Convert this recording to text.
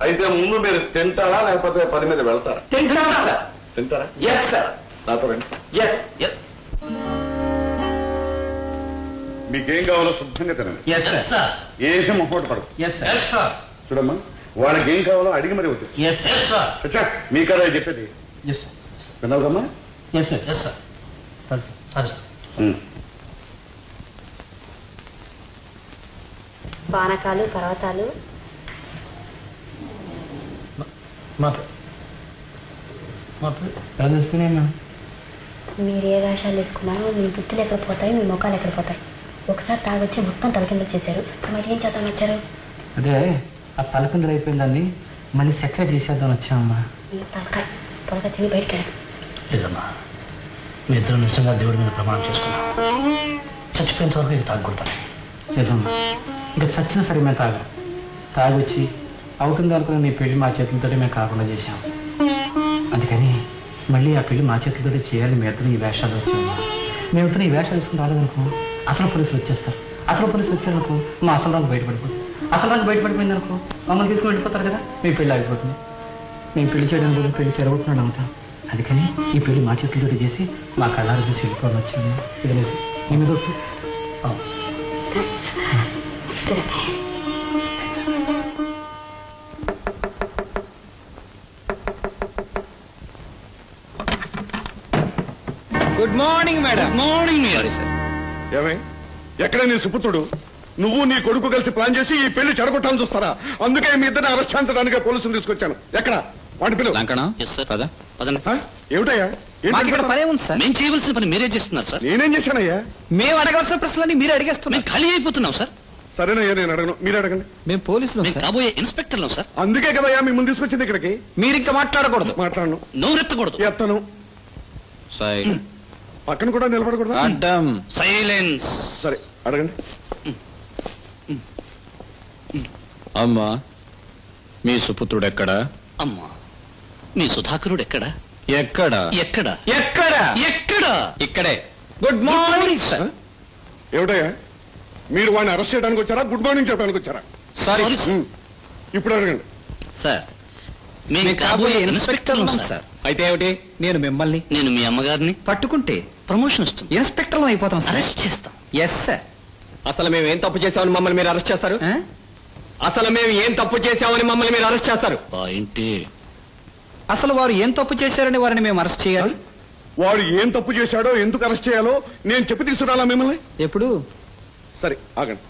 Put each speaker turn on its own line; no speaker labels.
అయితే ముందు మీరు తింటారా లేకపోతే పని మీద వెళ్తారా? తింటారా?
Yes sir.
నాతో రండి.
ఎస్.
మీకేం కావాలో శుభ్రంగా తినండి.
Yes sir.
ఏం మొహోట పడదు.
Yes sir.
చూడమ్మా, వాళ్ళకి ఏం కావాలో అడిగి మరి అవుతుంది.
Yes sir.
మీ కదా చెప్పేది.
ఎస్
విన్నావు కమ్మా?
Yes sir. Yes sir. సరే సార్.
పానకాలు, పర్వతాలు. మీరు ఏ వేషాలు వేసుకున్నారో మీ బుద్ధులు ఎక్కడ పోతాయి, మీ ముఖాలు ఎక్కడ పోతాయి. ఒకసారి తాగొచ్చి మొత్తం తలకింద చేశారు. మళ్ళీ ఏం చేద్దాం వచ్చారు?
అదే ఆ తలకిందులు అయిపోయిందని మళ్ళీ సెక్రెట్ చేసేద్దాం వచ్చామమ్మా.
తలకాయ త్వరగా తిని బయటికి
లేదమ్మా, మీ ఇద్దరు నిజంగా దేవుడి మీద ప్రమాణం చేసుకున్నాం. చచ్చిపోయేంత వరకు ఇది తాగకూడతాను.
నిజమ్మా, ఇంకా చచ్చినా సరే మేము తాగొచ్చి అవుతుంది అనుకున్న నీ పెళ్లి మా చేతులతోటి మేము కాకుండా చేశాం. అందుకని మళ్ళీ ఆ పెళ్లి మా చేతులతోటి చేయాలని మీ ఇద్దరు ఈ వేషాలు వచ్చాము. మేము ఇద్దరు ఈ వేషాలు వేసుకుని రాలేదనుకో అసలు పోలీసులు వచ్చేస్తారు. అసలు పోలీసులు వచ్చారనుకో మా అసలు రంగు బయటపడిపోతుంది. అసలు రంగు బయటపడిపోయింది అనుకో మమ్మల్ని తీసుకుని వెళ్ళిపోతారు కదా, మీ పెళ్లి ఆగిపోతుంది. మేము పెళ్లి చేయడానికి కూడా పెళ్లి చెరగొట్టున్నాడు అవుతాం. అందుకని ఈ పెళ్లి మా చేతులతోటి చేసి మా కళ్ళారు చూసి వెళ్ళిపోవడం వచ్చింది. ఇది లేదు నీ మీద
good morning madam.
Morning sir.
ఏమై ఎక్కడ నీ సుపుత్రుడు? నువ్వు నీ కొడుకు కలిసి ప్లాన్ చేసి ఈ పెళ్లి చెడగొట్టాలని చూస్తారా? అందుకే మీ ఇద్దరిని అరెస్ట్ చేయించడానికి పోలీసులు తీసుకొచ్చాను. ఎక్కడ వాడి పిల్లలు? ఏమిటయ్యా?
పనే ఉంది సార్.
మేము చేయవలసిన పని మీరే చేస్తున్నారు సార్.
నేనేం చేశానయ్యా?
మేము అడగాల్సిన ప్రశ్నలన్నీ మీరే అడిగేస్తున్నాం.
మేము ఖాళీ అయిపోతున్నాం సార్.
సరేనయ్యా, నేను అడగను, మీరు అడగండి.
మేము పోలీసులు
మేము కాబోయే ఇన్స్పెక్టర్లు సార్.
అందుకే కదయ్యా మీ ముందు తీసుకొచ్చింది ఇక్కడికి.
మీరు ఇంకా మాట్లాడకూడదు.
మాట్లాడను.
నోరెత్తకూడదు.
ఎత్తను. పక్కన కూడా నిలబడకూడదు.
అడ్డం.
సైలెన్స్.
సరే అడగండి.
అమ్మా, మీ సుపుత్రుడు ఎక్కడా?
అమ్మా, మీ సుధాకరుడు ఎక్కడా?
ఎక్కడా?
ఎక్కడా?
ఎక్కడా?
ఎక్కడా?
ఇక్కడే. Good morning sir.
ఏమిటయ్యా, మీరు వాడిని అరెస్ట్ చేయడానికి వచ్చారా, గుడ్ మార్నింగ్ చెప్పడానికి వచ్చారా?
సారీ
ఇప్పుడు అడగండి.
సార్, మేము కాబోయే ఇన్స్పెక్టర్లు సార్.
అయితే ఏమిటి? నేను మిమ్మల్ని,
నేను మీ అమ్మగారిని
పట్టుకుంటే
ప్రమోషన్ వస్తుంది.
ఇన్స్పెక్టర్లు అయిపోతాం సార్.
అరెస్ట్ చేస్తాం.
Yes sir.
అసలు మేము ఏం తప్పు చేశామని మమ్మల్ని మీరు అరెస్ట్ చేస్తారు? అసలు మేము ఏం తప్పు చేశామని మమ్మల్ని మీరు అరెస్ట్ చేస్తారు?
పాయింటే.
అసలు వారు ఏం తప్పు చేశారని వారిని మేము అరెస్ట్ చేయాలి.
వాడు ఏం తప్పు చేశాడో, ఎందుకు అరెస్ట్ చేయాలో నేను చెప్పి తీసుకురాలా మిమ్మల్ని?
ఎప్పుడు?
సరే ఆగండి.